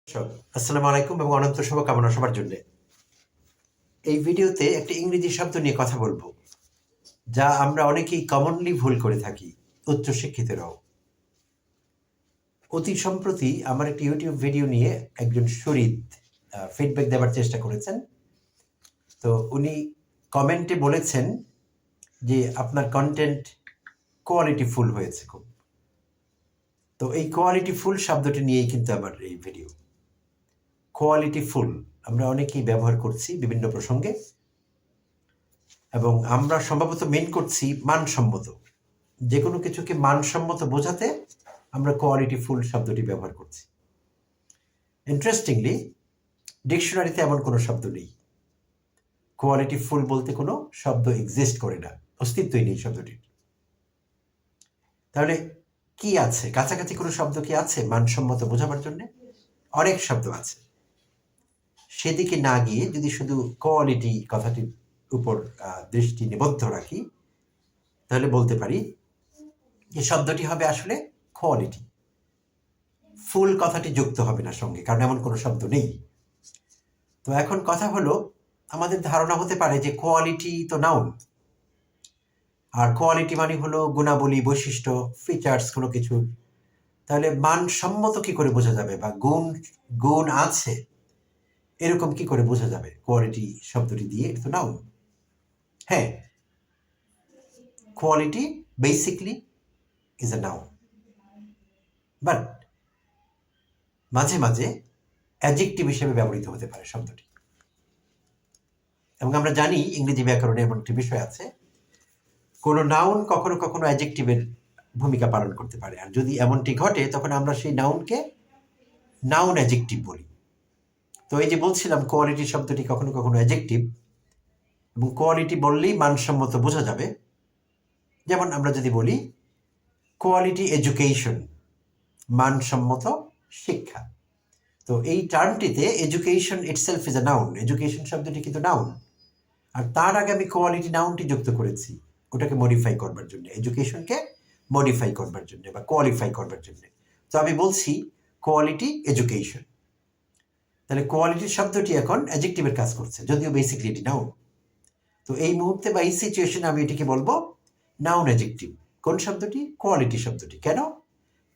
আসসালামু আলাইকুম এবং অনন্ত শুভকামনা সবার জন্য। এই ভিডিওতে একটা ইংরেজি শব্দ নিয়ে কথা বলবো, যা আমরা অনেকেই কমনলি ভুল করে থাকি, উচ্চশিক্ষিতরাও। অতি সম্প্রতি আমার একটি ইউটিউব ভিডিও নিয়ে একজন শরীদ ফিডব্যাক দেওয়ার চেষ্টা করেছেন। তো উনি কমেন্টে বলেছেন যে আপনার কন্টেন্ট কোয়ালিটিফুল হয়েছে খুব। তো এই কোয়ালিটিফুল শব্দটি নিয়েই কিন্তু আমার এই ভিডিও। কোয়ালিটিফুল আমরা অনেকেই ব্যবহার করছি বিভিন্ন প্রসঙ্গে, এবং আমরা সম্ভবত মেন করছি মানসম্মত। যে কোনো কিছুকে মানসম্মত বোঝাতে আমরা কোয়ালিটিফুল শব্দটি ব্যবহার করছি। ইন্টারেস্টিংলি ডিকশনারিতে এমন কোনো শব্দ নেই। কোয়ালিটিফুল বলতে কোনো শব্দ এক্সিস্ট করে না, অস্তিত্বই নেই শব্দটির। তাহলে কি আছে? কাছাকাছি কোনো শব্দ কি আছে মানসম্মত বোঝাবার জন্য? অনেক শব্দ আছে। সেদিকে না গিয়ে যদি শুধু কোয়ালিটি কথাটির উপর দৃষ্টি নিবদ্ধ রাখি, তাহলে বলতে পারি যে শব্দটি হবে আসলে কোয়ালিটি। ফুল কথাটি যুক্ত হবে না সঙ্গে, কারণ এমন কোনো শব্দ নেই। তো এখন কথা হলো, আমাদের ধারণা হতে পারে যে কোয়ালিটি তো নাউন, আর কোয়ালিটি মানে হলো গুণাবলী, বৈশিষ্ট্য, ফিচার্স কোনো কিছুর। তাহলে মানসম্মত কি করে বোঝা যাবে, বা গুণ আছে এরকম কি করে বোঝা যাবে কোয়ালিটি শব্দটি দিয়ে? এটা তো নাউন। হ্যাঁ, quality basically is a noun, but মাঝে মাঝে অ্যাডজেক্টিভ হিসেবে ব্যবহৃত হতে পারে শব্দটি। এবং আমরা জানি ইংরেজি ব্যাকরণে এমন একটি বিষয় আছে, কোনো নাউন কখনো কখনো অ্যাডজেক্টিভের ভূমিকা পালন করতে পারে, আর যদি এমনটি ঘটে তখন আমরা সেই নাউনকে নাউন অ্যাডজেক্টিভ বলি। তো এই যে বলছিলাম কোয়ালিটি শব্দটি কখনো কখনো অ্যাডজেক্টিভ, এবং কোয়ালিটি বললেই মানসম্মত বোঝা যাবে। যেমন আমরা যদি বলি কোয়ালিটি এডুকেশন, মানসম্মত শিক্ষা। তো এই টার্মটিতে education itself is a noun, education শব্দটি কিন্তু নাউন, আর তার আগে আমি কোয়ালিটি নাউনটি যুক্ত করেছি ওটাকে মডিফাই করবার জন্য, এডুকেশনকে মডিফাই করবার জন্য বা কোয়ালিফাই করবার জন্য। তো আমি বলছি কোয়ালিটি এডুকেশন। তাহলে কোয়ালিটি শব্দটি এখন অ্যাডজেক্টিভের কাজ করছে, যদিও বেসিকলি এটি নাউন। তো এই মুহূর্তে বা এই সিচুয়েশনে আমি এটিকে বলবো নাউন অ্যাডজেক্টিভ। কোন শব্দটি? কোয়ালিটি শব্দটি। কেন?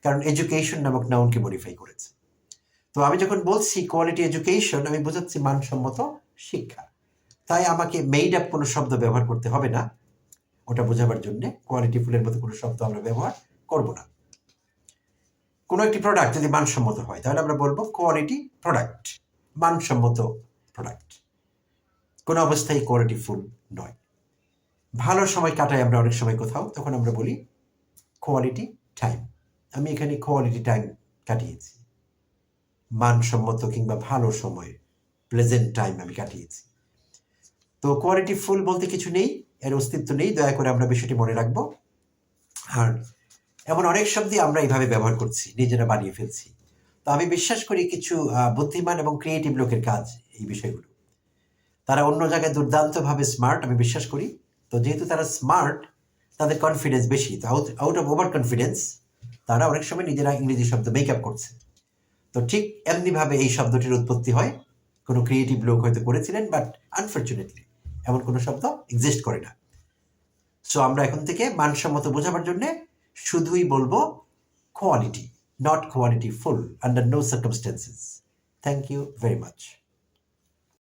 কারণ এডুকেশন নামক নাউনকে মডিফাই করেছে। তো আমি যখন বলছি কোয়ালিটি এডুকেশন, আমি বোঝাচ্ছি মানসম্মত শিক্ষা। তাই আমাকে মেড আপ কোনো শব্দ ব্যবহার করতে হবে না ওটা বোঝাবার জন্য। কোয়ালিটি ফুলের মতো কোনো শব্দ আমরা ব্যবহার করব না। কোনো একটি প্রোডাক্ট যদি মানসম্মত হয় তাহলে আমরা বলবো কোয়ালিটি প্রোডাক্ট, মানসম্মত প্রোডাক্ট। কোনো অবস্থায় কোয়ালিটি ফুল নয়। ভালো সময় কাটাই আমরা অনেক সময় কোথাও, তখন আমরা বলি কোয়ালিটি টাইম। আমি এখানে কোয়ালিটি টাইম কাটিয়েছি, মানসম্মত কিংবা ভালো সময়, প্লেজেন্ট টাইম আমি কাটিয়েছি। তো কোয়ালিটি ফুল বলতে কিছু নেই, এর অস্তিত্ব নেই, দয়া করে আমরা বিষয়টি মনে রাখবো। আর এমন অনেক শব্দই আমরা এইভাবে ব্যবহার করছি, নিজেরা বানিয়ে ফেলছি। তো আমি বিশ্বাস করি কিছু বুদ্ধিমান এবং ক্রিয়েটিভ লোকের কাজ এই বিষয়গুলো। তারা অন্য জায়গায় দুর্দান্তভাবে স্মার্ট, আমি বিশ্বাস করি। তো যেহেতু তারা স্মার্ট, তাদের কনফিডেন্স বেশি, তো আউট অফ ওভার কনফিডেন্স তারা অনেক সময় নিজেরা ইংরেজি শব্দ মেক আপ করছে। তো ঠিক এমনিভাবে এই শব্দটির উৎপত্তি হয়। কোনো ক্রিয়েটিভ লোক হয়তো করেছিলেন, বাট আনফর্চুনেটলি এমন কোনো শব্দ এক্সিস্ট করে না। সো আমরা এখন থেকে মানসম্মত বোঝাবার জন্য শুধুই বলবো quality, not quality full, under no circumstances. Thank you very much.